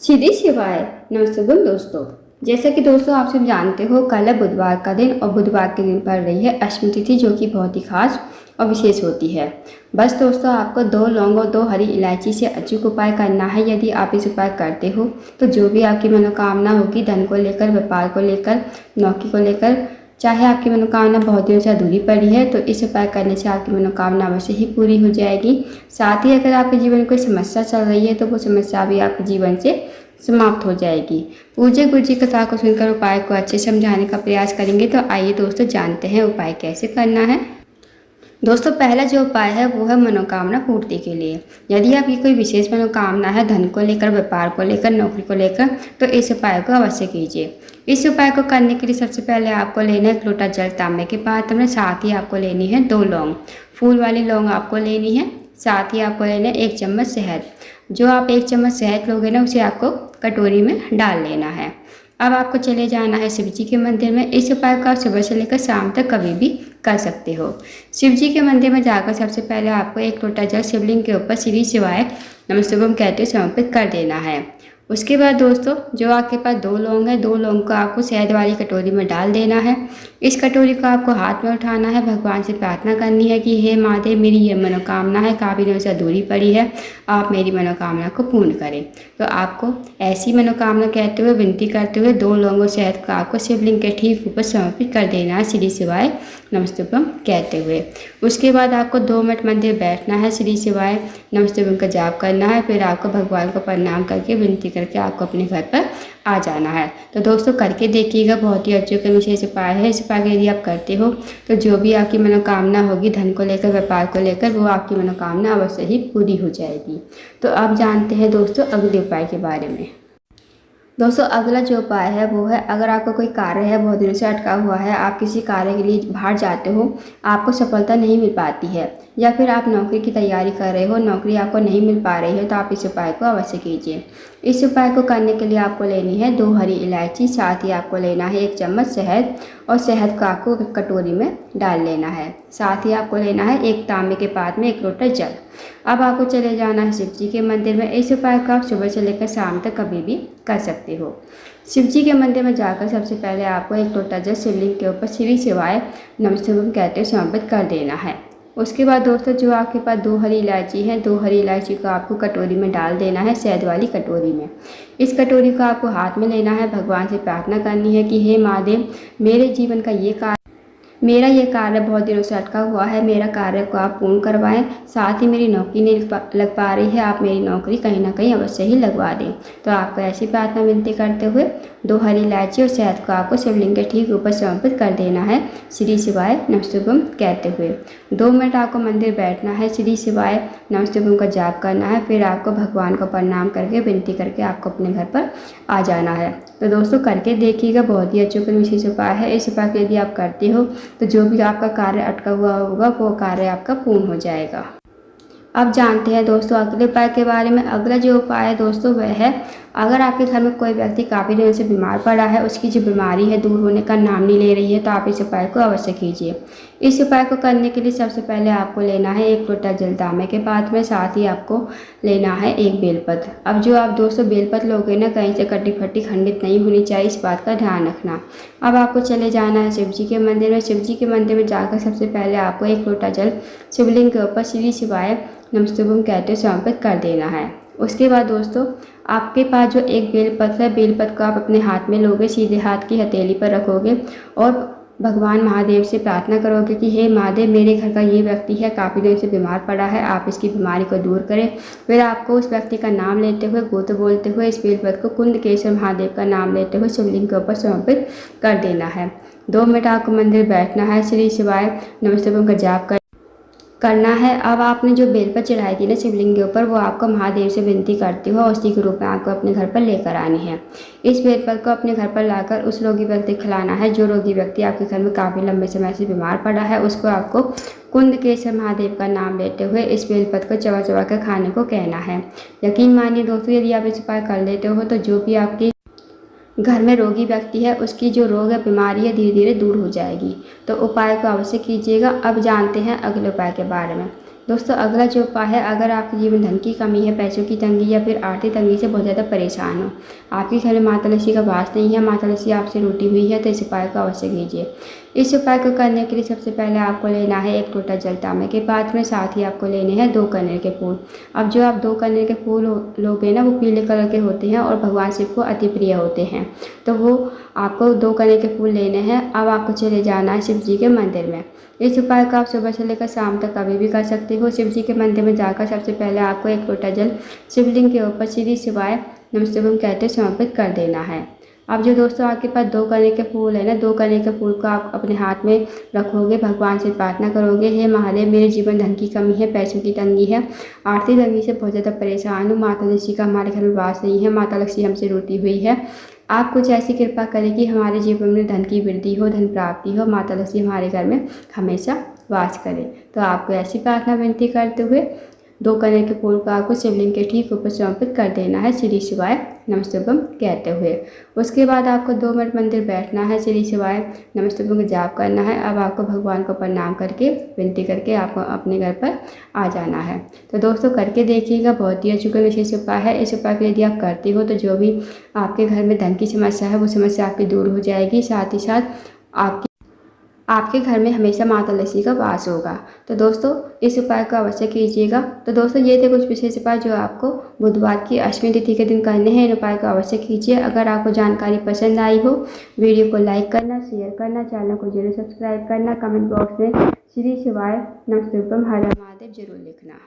सीधी शिवाय नमस्ते दोस्तों। जैसा कि दोस्तों आप सब जानते हो, कल है बुधवार का दिन और बुधवार के दिन पड़ रही है अष्टमी तिथि, जो कि बहुत ही खास और विशेष होती है। बस दोस्तों, आपको 2 लौंग और 2 हरी इलायची से अचूक उपाय करना है। यदि आप इस उपाय करते हो तो जो भी आपकी मनोकामना होगी, धन को लेकर, व्यापार को लेकर, नौकरी को लेकर, चाहे आपकी मनोकामना बहुत दिनों से अधूरी पड़ी है, तो इस उपाय करने से आपकी मनोकामना अवश्य ही पूरी हो जाएगी। साथ ही अगर आपके जीवन में कोई समस्या चल रही है तो वो समस्या भी आपके जीवन से समाप्त हो जाएगी। पूज्य गुरु जी कथा को सुनकर उपाय को अच्छे समझाने का प्रयास करेंगे। तो आइए दोस्तों, जानते हैं उपाय कैसे करना है। दोस्तों, पहला जो उपाय है वो है मनोकामना पूर्ति के लिए। यदि आपकी कोई विशेष मनोकामना है, धन को लेकर, व्यापार को लेकर, नौकरी को लेकर, तो इस उपाय को अवश्य कीजिए। इस उपाय को करने के लिए सबसे पहले आपको लेना है 1 लोटा जल तांबे के पात्र में। साथ ही आपको लेनी है 2 लौंग, फूल वाली लौंग आपको लेनी है। साथ ही आपको लेना है 1 चम्मच शहद। जो आप 1 चम्मच शहद लोगे ना, उसे आपको कटोरी में डाल लेना है। अब आपको चले जाना है शिव जी के मंदिर में। इस उपाय को आप सुबह से लेकर शाम तक कभी भी कर सकते हो। शिव जी के मंदिर में जाकर सबसे पहले आपको 1 लोटा जल शिवलिंग के ऊपर श्री शिवाय नमस्तुभ्यम कहते हुए समर्पित कर देना है। उसके बाद दोस्तों, जो आपके पास 2 लौंग है, 2 लौंग को आपको शहद वाली कटोरी में डाल देना है। इस कटोरी को आपको हाथ में उठाना है, भगवान से प्रार्थना करनी है कि हे महादेव, मेरी ये मनोकामना है, काफ़ी दिनों से अधूरी पड़ी है, आप मेरी मनोकामना को पूर्ण करें। तो आपको ऐसी मनोकामना कहते हुए, विनती करते हुए 2 लौंग और शहद को आपको शिवलिंग के ठीक ऊपर समर्पित कर देना है, श्री शिवाय नमस्तुभ्यम कहते हुए। उसके बाद आपको 2 मिनट मंदिर बैठना है, श्री शिवाय नमस्तुभ्यम का जाप करना है। फिर आपको भगवान को प्रणाम करके, विनती करके आपको अपने घर पर आ जाना है। तो दोस्तों, करके देखिएगा, बहुत ही अचूक विशेष उपाय है। इस उपाय यदि आप करते हो तो जो भी आपकी मनोकामना होगी, धन को लेकर, व्यापार को लेकर, वो आपकी मनोकामना अवश्य ही पूरी हो जाएगी। तो अब जानते हैं दोस्तों अगले उपाय के बारे में। दोस्तों, अगला जो उपाय है वो है, अगर आपका कोई कार्य है बहुत दिनों से अटका हुआ है, आप किसी कार्य के लिए बाहर जाते हो, आपको सफलता नहीं मिल पाती है, या फिर आप नौकरी की तैयारी कर रहे हो, नौकरी आपको नहीं मिल पा रही है, तो आप इस उपाय को अवश्य कीजिए। इस उपाय को करने के लिए आपको लेनी है 2 हरी इलायची। साथ ही आपको लेना है 1 चम्मच शहद, और शहद को आपको कटोरी में डाल लेना है। साथ ही आपको लेना है 1 तांबे के पात्र में 1 लोटा जल। अब आपको चले जाना है शिव जी के मंदिर में। इस उपाय को आप सुबह से लेकर शाम तक कभी भी कर सकते हो। शिव जी के मंदिर में जाकर सबसे पहले आपको 1 लोटा जल शिवलिंग के ऊपर श्री शिवाय नमस्तुभ्यम कहते हुए समर्पित कर देना है। उसके बाद दोस्तों, जो आपके पास 2 हरी इलायची है, 2 हरी इलायची को आपको कटोरी में डाल देना है, शहद वाली कटोरी में। इस कटोरी को आपको हाथ में लेना है, भगवान से प्रार्थना करनी है कि हे महादेव, मेरे जीवन का मेरा ये कार्य बहुत दिनों से अटका हुआ है, मेरा कार्य को आप पूर्ण करवाएं। साथ ही मेरी नौकरी नहीं लग पा रही है, आप मेरी नौकरी कहीं ना कहीं अवश्य ही लगवा दें। तो आपको ऐसी प्रार्थना विनती करते हुए 2 हरी इलायची और शहद को आपको शिवलिंग के ठीक ऊपर समर्पित कर देना है, श्री शिवाय नमस्तुभ्यम कहते हुए। 2 मिनट आपको मंदिर बैठना है, श्री शिवाय नमस्तुभ्यम का जाप करना है। फिर आपको भगवान को प्रणाम करके, विनती करके आपको अपने घर पर आ जाना है। तो दोस्तों, करके देखिएगा, बहुत ही अचूक विशेष उपाय है। इस उपाय को यदि आप करते हो तो जो भी आपका कार्य अटका हुआ होगा, वो कार्य आपका पूर्ण हो जाएगा। अब जानते हैं दोस्तों अगले उपाय के बारे में। अगला जो उपाय है दोस्तों वह है, अगर आपके घर में कोई व्यक्ति काफ़ी दिनों से बीमार पड़ा है, उसकी जो बीमारी है दूर होने का नाम नहीं ले रही है, तो आप इस उपाय को अवश्य कीजिए। इस उपाय को करने के लिए सबसे पहले आपको लेना है 1 लोटा जल तांबे के पात्र में। साथ ही आपको लेना है 1 बेलपत्र। अब जो आप दोस्तों बेलपत्र लोगे ना, कहीं से कटी फटी खंडित नहीं होनी चाहिए, इस बात का ध्यान रखना। अब आपको चले जाना है शिव जी के मंदिर में। शिव जी के मंदिर में जाकर सबसे पहले आपको 1 लोटा जल शिवलिंग के ऊपर श्री शिवाय नमस्तुभ्यम कहते हुए समर्पित कर देना है। उसके बाद दोस्तों, आपके पास जो 1 बेलपत्र है, बेलपत्र को आप अपने हाथ में लोगे, सीधे हाथ की हथेली पर रखोगे और भगवान महादेव से प्रार्थना करोगे कि हे महादेव, मेरे घर का ये व्यक्ति है, काफ़ी दिन से बीमार पड़ा है, आप इसकी बीमारी को दूर करें। फिर आपको उस व्यक्ति का नाम लेते हुए, गोत्र बोलते हुए, इस बेलपत्र को कुंदकेश्वर महादेव का नाम लेते हुए शिवलिंग के ऊपर समर्पित कर देना है। 2 मिनट आपको मंदिर बैठना है, श्री शिवाय नमस्तुभ्यम का जाप करना है। अब आपने जो बेलपत्र चढ़ाई थी ना शिवलिंग के ऊपर, वो आपको महादेव से विनती करते हुए उसी के रूप में आपको अपने घर पर लेकर आनी है। इस बेलपत्र को अपने घर पर लाकर उस रोगी व्यक्ति को खिलाना है। जो रोगी व्यक्ति आपके घर में काफ़ी लंबे समय से बीमार पड़ा है, उसको आपको कुंदकेश्वर महादेव का नाम लेते हुए इस बेलपत्र को चबा चबा कर खाने को कहना है। यकीन मानिए दोस्तों, यदि आप इस उपाय कर लेते हो तो जो भी आपकी घर में रोगी व्यक्ति है, उसकी जो रोग है, बीमारी है, धीरे धीरे दूर हो जाएगी। तो उपाय को अवश्य कीजिएगा। अब जानते हैं अगले उपाय के बारे में। दोस्तों अगला जो उपाय है, अगर आपके जीवन धन की कमी है, पैसों की तंगी या फिर आर्थिक तंगी से बहुत ज़्यादा परेशान हो, आपके घर में माता लक्ष्मी का वास नहीं है, माता लक्ष्मी आपसे रूठी हुई है, तो इस उपाय को अवश्य कीजिए। इस उपाय को करने के लिए सबसे पहले आपको लेना है एक लोटा जल तांबे के पात्र में, साथ ही आपको लेने हैं 2 कनेर के फूल। अब जो आप 2 कनेर के फूल लोगे ना, वो पीले कलर के होते हैं और भगवान शिव को अति प्रिय होते हैं, तो वो आपको 2 कनेर के फूल लेने हैं। अब आपको चले जाना है शिव जी के मंदिर में। इस उपाय को आप सुबह से लेकर शाम तक कभी भी कर सकते हो। शिव जी के मंदिर में जाकर सबसे पहले आपको एक लोटा जल शिवलिंग के ऊपर श्री शिवाय नमस्तुभ्यम कहते समर्पित कर देना है। अब जो दोस्तों आपके पास 2 कनेर के फूल है ना, 2 कनेर के फूल को आप अपने हाथ में रखोगे, भगवान से प्रार्थना करोगे, हे महादेव मेरे जीवन धन की कमी है, पैसों की तंगी है, आर्थिक तंगी से बहुत ज़्यादा परेशान हूँ, माता लक्ष्मी का हमारे घर में वास नहीं है, माता लक्ष्मी हमसे रूठी हुई है, आप कुछ ऐसी कृपा करें कि हमारे जीवन में धन की वृद्धि हो, धन प्राप्ति हो, माता लक्ष्मी हमारे घर में हमेशा वास करें। तो आपको ऐसी प्रार्थना विनती करते हुए 2 कनेर के फूल को आपको शिवलिंग के ठीक ऊपर समर्पित कर देना है श्री शिवाय नमस्तुभ्यम कहते हुए। उसके बाद आपको 2 मिनट मंदिर बैठना है, श्री शिवाय नमस्तुभ्यम का जाप करना है। अब आपको भगवान को प्रणाम करके विनती करके आपको अपने घर पर आ जाना है। तो दोस्तों करके देखिएगा, बहुत ही अच्छा विशेष उपाय है। इस उपाय को यदि आप करते हो तो जो भी आपके घर में धन की समस्या है वो समस्या आपकी दूर हो जाएगी, साथ ही साथ आपके घर में हमेशा माता लक्ष्मी का वास होगा। तो दोस्तों इस उपाय को अवश्य कीजिएगा। तो दोस्तों ये थे कुछ विशेष उपाय जो आपको बुधवार की अष्टमी तिथि के दिन करने हैं। इन उपाय को अवश्य कीजिए। अगर आपको जानकारी पसंद आई हो, वीडियो को लाइक करना, शेयर करना, चैनल को जरूर सब्सक्राइब करना, कमेंट बॉक्स में श्री शिवाय नमस्तुभ्यम हर हर महादेव जरूर लिखना।